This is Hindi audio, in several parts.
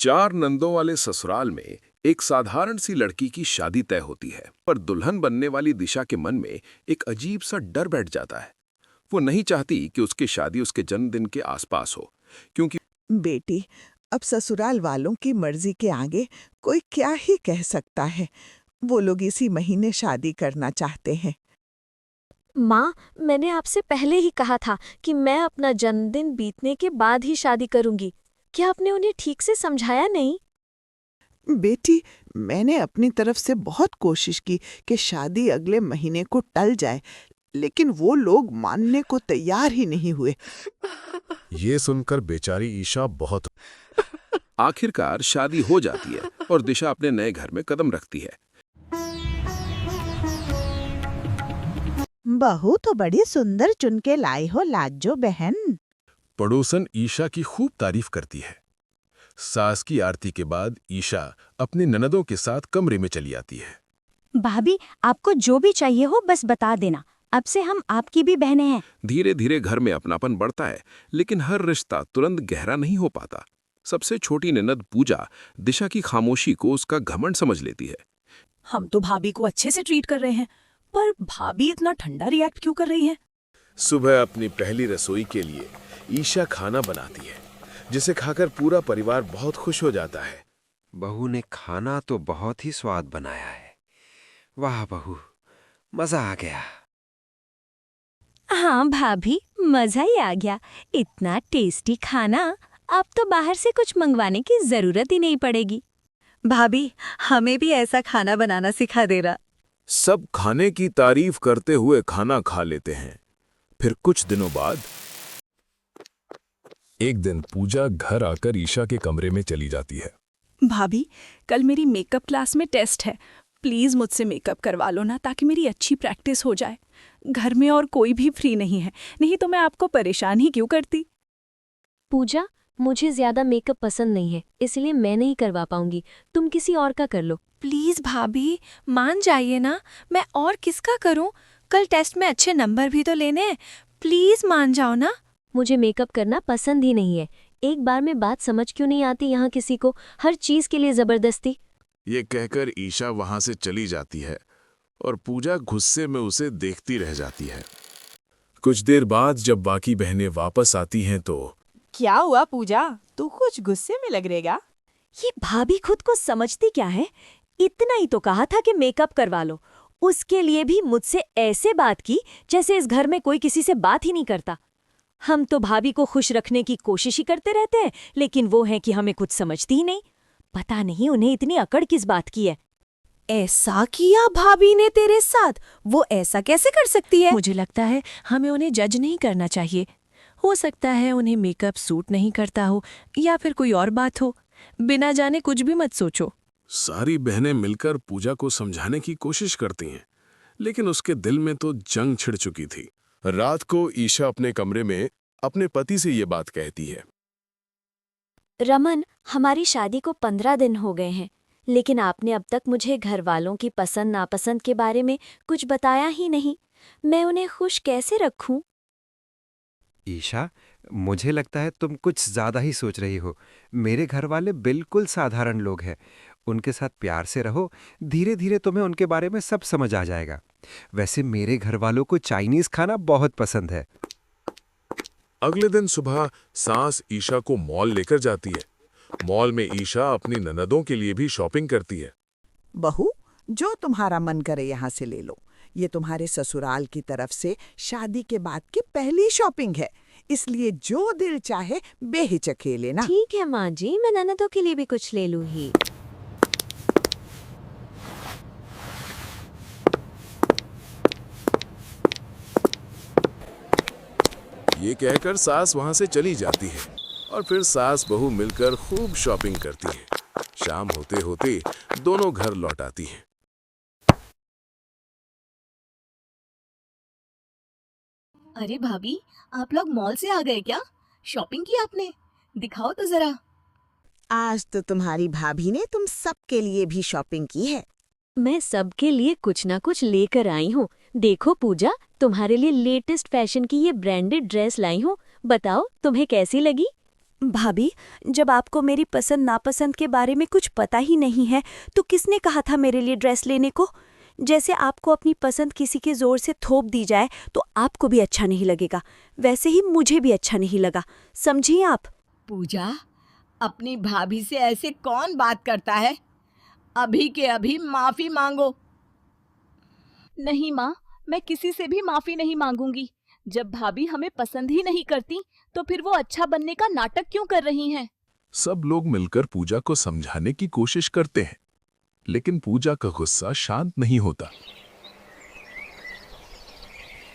4 नंदों वाले ससुराल में एक साधारण सी लड़की की शादी तय होती है, पर दुल्हन बनने वाली दिशा के मन में एक अजीब सा डर बैठ जाता है। वो नहीं चाहती कि उसकी शादी उसके जन्मदिन के आसपास हो, क्योंकि बेटी, अब ससुराल वालों की मर्जी के आगे कोई क्या ही कह सकता है। वो लोग इसी महीने शादी करना चाहते हैं। माँ, मैंने आपसे पहले ही कहा था कि मैं अपना जन्मदिन बीतने के बाद ही शादी करूंगी। क्या आपने उन्हें ठीक से समझाया नहीं? बेटी, मैंने अपनी तरफ से बहुत कोशिश की कि शादी अगले महीने को टल जाए, लेकिन वो लोग मानने को तैयार ही नहीं हुए। ये सुनकर बेचारी ईशा बहुत आखिरकार शादी हो जाती है और दिशा अपने नए घर में कदम रखती है। बहू तो बड़ी सुंदर चुन के लाई हो लाजो बहन। पड़ोसन ईशा की खूब तारीफ करती है। सास की आरती के बाद ईशा अपनी ननदों के साथ कमरे में चली आती है। भाभी, आपको जो भी चाहिए हो बस बता देना। अब से हम आपकी भी बहनें हैं। धीरे धीरे घर में अपनापन बढ़ता है, लेकिन हर रिश्ता तुरंत गहरा नहीं हो पाता। सबसे छोटी ननद पूजा दिशा की खामोशी को उसका घमंड समझ लेती है। हम तो भाभी को अच्छे से ट्रीट कर रहे हैं, पर भाभी इतना ठंडा रिएक्ट क्यों कर रही है? सुबह अपनी पहली रसोई के लिए ईशा खाना बनाती है, जिसे खाकर पूरा परिवार बहुत खुश हो जाता है। बहू ने खाना तो बहुत ही स्वाद बनाया है। वाह बहू, मजा आ गया। हाँ भाभी, मजा ही आ गया। इतना टेस्टी खाना, अब तो बाहर से कुछ मंगवाने की जरूरत ही नहीं पड़ेगी। भाभी, हमें भी ऐसा खाना बनाना सिखा दे रहा। सब खाने की तारीफ करते हुए खाना खा लेते हैं। फिर कुछ दिनों बाद एक दिन पूजा घर आकर ईशा के कमरे में चली जाती है। भाभी, कल मेरी मेकअप क्लास में टेस्ट है। प्लीज मुझसे मेकअप करवा लो ना, ताकि मेरी अच्छी प्रैक्टिस हो जाए। घर में और कोई भी फ्री नहीं है, नहीं तो मैं आपको परेशान ही क्यों करती। पूजा, मुझे ज्यादा मेकअप पसंद नहीं है, इसलिए मैं नहीं करवा पाऊंगी। तुम किसी और का कर लो। प्लीज भाभी, मान जाइए ना। मैं और किसका करूं? कल टेस्ट में अच्छे नंबर भी तो लेने हैं। प्लीज मान जाओ ना। मुझे मेकअप करना पसंद ही नहीं है। एक बार में बात समझ क्यों नहीं आती यहाँ किसी को? हर चीज के लिए जबरदस्ती। ये कहकर ईशा वहां से चली जाती है और पूजा गुस्से में उसे देखती रह जाती है। कुछ देर बाद जब बाकी बहनें वापस आती हैं तो क्या हुआ पूजा, तू कुछ गुस्से में लग रहेगा? ये भाभी खुद को समझती क्या है? इतना ही तो कहा था कि मेकअप करवा लो, उसके लिए भी मुझसे ऐसे बात की जैसे इस घर में कोई किसी से बात ही नहीं करता। हम तो भाभी को खुश रखने की कोशिश ही करते रहते हैं, लेकिन वो है कि हमें कुछ समझती ही नहीं। पता नहीं उन्हें इतनी अकड़ किस बात की है। ऐसा किया भाभी ने तेरे साथ? वो ऐसा कैसे कर सकती है? मुझे लगता है हमें उन्हें जज नहीं करना चाहिए। हो सकता है उन्हें मेकअप सूट नहीं करता हो, या फिर कोई और बात हो। बिना जाने कुछ भी मत सोचो। सारी बहनें मिलकर पूजा को समझाने की कोशिश करती हैं, लेकिन उसके दिल में तो जंग छिड़ चुकी थी। रात को ईशा अपने कमरे में अपने पति से ये बात कहती है। रमन, हमारी शादी को 15 दिन हो गए हैं, लेकिन आपने अब तक मुझे घर वालों की पसंद नापसंद के बारे में कुछ बताया ही नहीं। मैं उन्हें खुश कैसे रखूं? ईशा, मुझे लगता है तुम कुछ ज्यादा ही सोच रही हो। मेरे घर वाले बिल्कुल साधारण लोग हैं। उनके साथ प्यार से रहो, धीरे धीरे तुम्हें उनके बारे में सब समझ आ जाएगा। वैसे मेरे घर वालों को चाइनीज खाना बहुत पसंद है। अगले दिन सुबह सास ईशा को मॉल लेकर जाती है। मॉल में ईशा अपनी ननदों के लिए भी शॉपिंग करती है। बहू, जो तुम्हारा मन करे यहाँ से ले लो। ये तुम्हारे ससुराल की तरफ से शादी के बाद की पहली शॉपिंग है, इसलिए जो दिल चाहे बेहिचक ले लेना। ठीक है माँ जी, मैं ननदों के लिए भी कुछ ले लूँ ही। ये कहकर सास वहां से चली जाती है और फिर सास बहू मिलकर खूब शॉपिंग करती है। शाम होते होते दोनों घर लौट आती हैं। अरे भाभी, आप लोग मॉल से आ गए क्या? शॉपिंग की आपने? दिखाओ तो जरा। आज तो तुम्हारी भाभी ने तुम सबके लिए भी शॉपिंग की है। मैं सबके लिए कुछ ना कुछ लेकर आई हूँ। देखो पूजा, तुम्हारे लिए लेटेस्ट फैशन की ये ब्रांडेड ड्रेस लाई हूँ। बताओ तुम्हें कैसी लगी? भाभी, जब आपको मेरी पसंद नापसंद के बारे में कुछ पता ही नहीं है तो किसने कहा था मेरे लिए ड्रेस लेने को? जैसे आपको अपनी पसंद किसी के जोर से थोप दी जाए तो आपको भी अच्छा नहीं लगेगा, वैसे ही मुझे भी अच्छा नहीं लगा। समझिए आप? पूजा, अपनी भाभी से ऐसे कौन बात करता है? अभी के अभी माफी मांगो। नहीं माँ, मैं किसी से भी माफी नहीं मांगूंगी। जब भाभी हमें पसंद ही नहीं करती तो फिर वो अच्छा बनने का नाटक क्यों कर रही हैं? सब लोग मिलकर पूजा को समझाने की कोशिश करते हैं, लेकिन पूजा का गुस्सा शांत नहीं होता।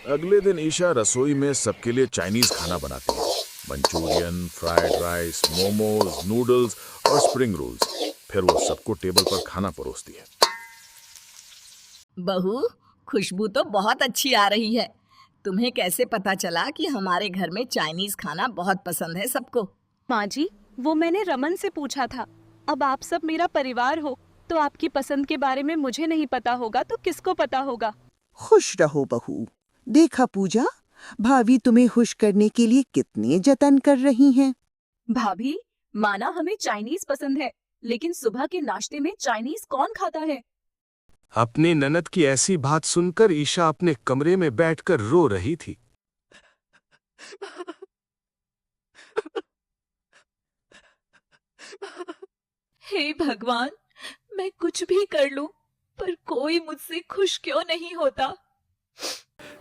अगले दिन ईशा रसोई में सबके लिए चाइनीज खाना बनाती है। Manchurian, fried rice, momos, noodles और स्प्रिंग रोल्स। फिर वो सबको टेबल पर खाना परोसती है। बहू, खुशबू तो बहुत अच्छी आ रही है। तुम्हें कैसे पता चला कि हमारे घर में चाइनीज खाना बहुत पसंद है सबको? माँ जी, वो मैंने रमन से पूछा था। अब आप सब मेरा परिवार हो, तो आपकी पसंद के बारे में मुझे नहीं पता होगा तो किसको पता होगा? खुश रहो बहू। देखा पूजा, भाभी तुम्हें खुश करने के लिए कितने जतन कर रही हैं। भाभी, माना हमें चाइनीज पसंद है, लेकिन सुबह के नाश्ते में चाइनीज कौन खाता है? अपनी ननद की ऐसी बात सुनकर ईशा अपने कमरे में बैठकर रो रही थी। हे भगवान, मैं कुछ भी कर लूं, पर कोई मुझसे खुश क्यों नहीं होता?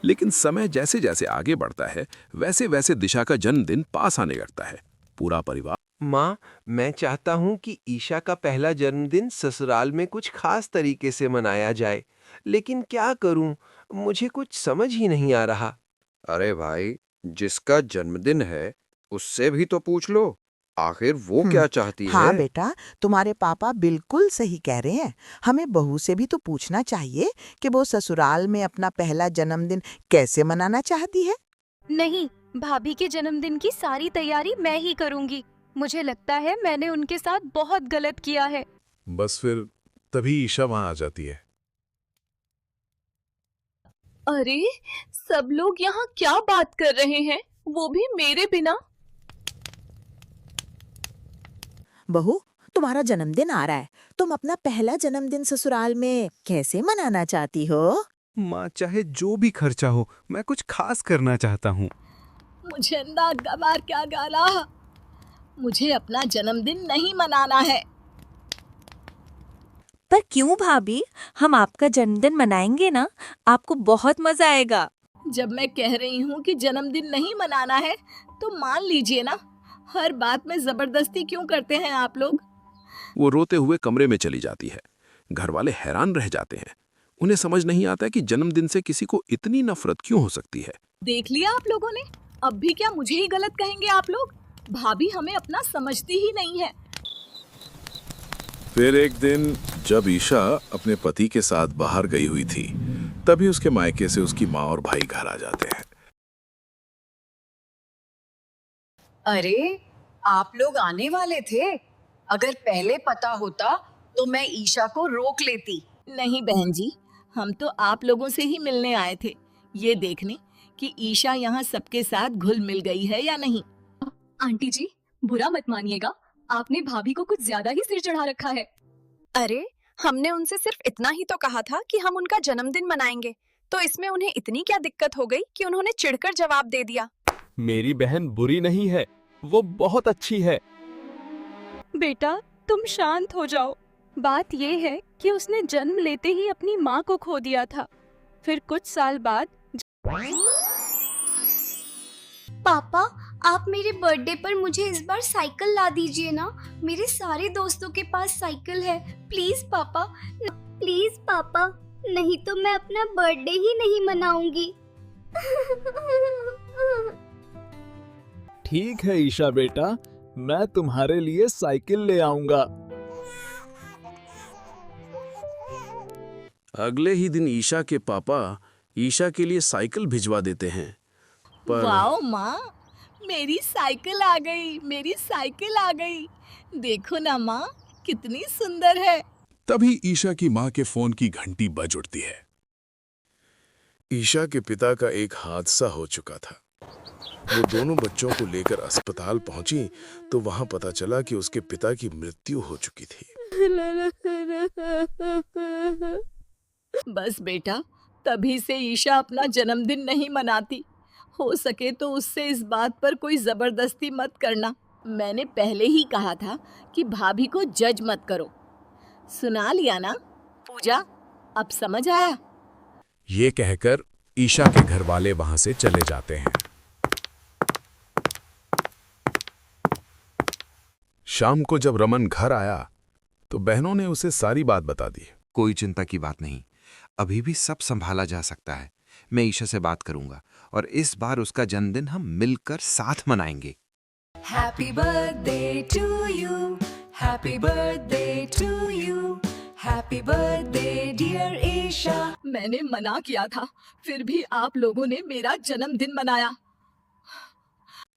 लेकिन समय जैसे जैसे आगे बढ़ता है, वैसे वैसे दिशा का जन्मदिन पास आने लगता है। पूरा परिवार। माँ, मैं चाहता हूँ कि ईशा का पहला जन्मदिन ससुराल में कुछ खास तरीके से मनाया जाए, लेकिन क्या करूँ? मुझे कुछ समझ ही नहीं आ रहा। अरे भाई, जिसका जन्मदिन है उससे भी तो पूछ लो, आखिर वो क्या चाहती हाँ है। बेटा, तुम्हारे पापा बिल्कुल सही कह रहे हैं। हमें बहू से भी तो पूछना चाहिए कि वो ससुराल में अपना पहला जन्मदिन कैसे मनाना चाहती है। नहीं, भाभी के जन्मदिन की सारी तैयारी मैं ही करूंगी। मुझे लगता है मैंने उनके साथ बहुत गलत किया है। बस फिर तभी ईशा वहां आ जाती है। अरे, सब लोग यहाँ क्या बात कर रहे हैं, वो भी मेरे बिना? बहू, तुम्हारा जन्मदिन आ रहा है। तुम अपना पहला जन्मदिन ससुराल में कैसे मनाना चाहती हो? माँ, चाहे जो भी खर्चा हो, मैं कुछ खास करना चाहता हूँ। मुझे ना गवार क्या गाला। मुझे अपना जन्मदिन नहीं मनाना है। पर क्यों भाभी? हम आपका जन्मदिन मनाएंगे ना, आपको बहुत मजा आएगा। जब मैं कह रही हूँ कि जन्मदिन नहीं मनाना है तो मान लीजिए ना। हर बात में जबरदस्ती क्यों करते हैं आप लोग? वो रोते हुए कमरे में चली जाती है। घर वाले हैरान रह जाते हैं। उन्हें समझ नहीं आता कि जन्मदिन से किसी को इतनी नफरत क्यों हो सकती है। देख लिया आप लोगों ने? अब भी क्या मुझे ही गलत कहेंगे आप लोग? भाभी हमें अपना समझती ही नहीं है। फिर एक दिन जब ईशा अपने पति के साथ बाहर गई हुई थी, तभी उसके मायके से उसकी माँ और भाई घर आ जाते हैं। अरे, आप लोग आने वाले थे? अगर पहले पता होता तो मैं ईशा को रोक लेती। नहीं बहन जी, हम तो आप लोगों से ही मिलने आए थे, ये देखने कि ईशा यहाँ सबके साथ घुल मिल गई है या नहीं। आंटी जी, बुरा मत मानिएगा, आपने भाभी को कुछ ज्यादा ही सिर चढ़ा रखा है। अरे, हमने उनसे सिर्फ इतना ही तो कहा था कि हम उनका जन्मदिन मनाएंगे, तो इसमें उन्हें इतनी क्या दिक्कत हो गई कि उन्होंने चिढ़कर जवाब दे दिया। मेरी बहन बुरी नहीं है, वो बहुत अच्छी है। बेटा, तुम शांत हो जाओ। बात ये है कि उसने जन्म लेते ही अपनी माँ को खो दिया था। फिर कुछ साल बाद पापा, आप मेरे बर्थडे पर मुझे इस बार साइकिल ला दीजिए ना। मेरे सारे दोस्तों के पास साइकिल है। प्लीज पापा, प्लीज पापा, नहीं तो मैं अपना बर्थडे ही नहीं मनाऊंगी। ठीक है ईशा बेटा, मैं तुम्हारे लिए साइकिल ले आऊंगा। अगले ही दिन ईशा के पापा ईशा के लिए साइकिल भिजवा देते हैं। पर वाओ माँ, मेरी साइकिल आ गई, मेरी साइकिल आ गई। देखो ना माँ, कितनी सुंदर है। तभी ईशा की माँ के फोन की घंटी बज उठती है। ईशा के पिता का एक हादसा हो चुका था। वो दोनों बच्चों को लेकर अस्पताल पहुंची तो वहां पता चला कि उसके पिता की मृत्यु हो चुकी थी। बस बेटा, तभी से ईशा अपना जन्मदिन नहीं मनाती। हो सके तो उससे इस बात पर कोई जबरदस्ती मत करना। मैंने पहले ही कहा था कि भाभी को जज मत करो। सुना लिया ना पूजा, अब समझ आया? ये कहकर ईशा के घर वाले वहां से चले जाते हैं। शाम को जब रमन घर आया तो बहनों ने उसे सारी बात बता दी। कोई चिंता की बात नहीं, अभी भी सब संभाला जा सकता है। मैं ईशा से बात करूंगा और इस बार उसका जन्मदिन हम मिलकर साथ मनाएंगे। Happy birthday to you, happy birthday to you, happy birthday dear Isha। मैंने मना किया था, फिर भी आप लोगों ने मेरा जन्मदिन मनाया।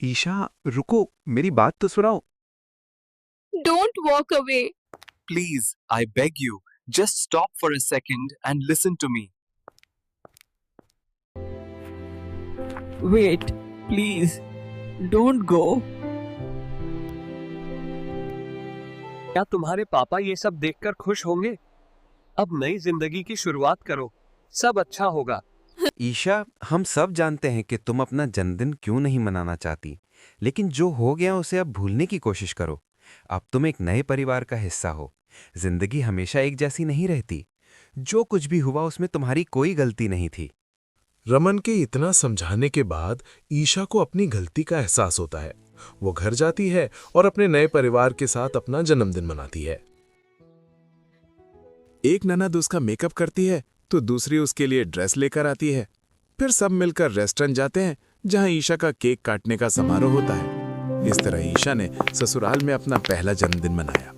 ईशा रुको, मेरी बात तो सुनाओ। Don't walk away. Please, I beg you, just stop for a second and listen to me. Wait, please, don't go. क्या तुम्हारे पापा ये सब देखकर खुश होंगे? अब नई जिंदगी की शुरुआत करो, सब अच्छा होगा। ईशा, हम सब जानते हैं कि तुम अपना जन्मदिन क्यों नहीं मनाना चाहती, लेकिन जो हो गया उसे अब भूलने की कोशिश करो। अब तुम एक नए परिवार का हिस्सा हो। जिंदगी हमेशा एक जैसी नहीं रहती। जो कुछ भी हुआ उसमें तुम्हारी कोई गलती नहीं थी। रमन के इतना समझाने के बाद ईशा को अपनी गलती का एहसास होता है। वो घर जाती है और अपने नए परिवार के साथ अपना जन्मदिन मनाती है। एक ननद उसका मेकअप करती है तो दूसरी उसके लिए ड्रेस लेकर आती है। फिर सब मिलकर रेस्टोरेंट जाते हैं जहां ईशा का केक काटने का समारोह होता है। इस तरह ईशा ने ससुराल में अपना पहला जन्मदिन मनाया।